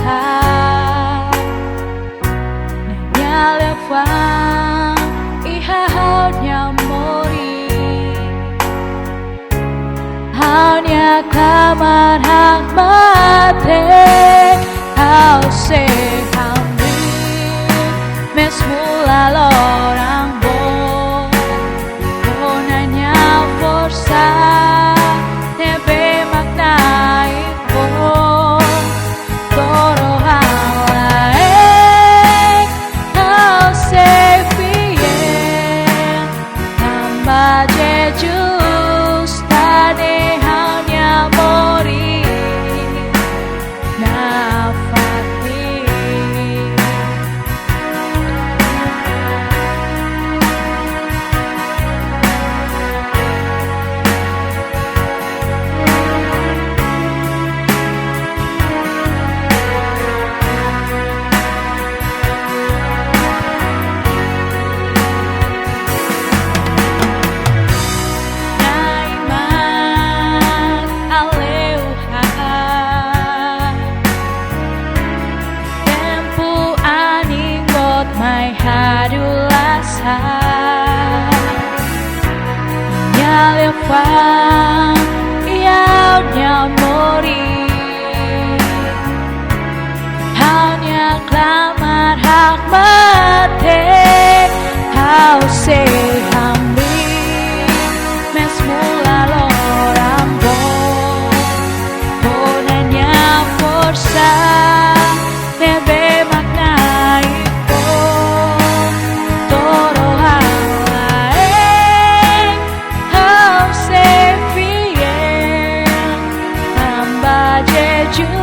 hai nanya liafuan ihau moris hanya klamar hakmatek hau se hamriik Mezmu laloran nanya forsa nebee hakmatek rohan laek hau se fiel Tanba Jesus tane hanya moris Nafatin MAK HALEU HAU Tempu anin bot my hadulas liafuan ihaunya moris hanya klamar hakmatek hau se hamriik Mezmu laloran nanya forsa nebee hakmatek rohan laek hau se fiel Tanba Jesus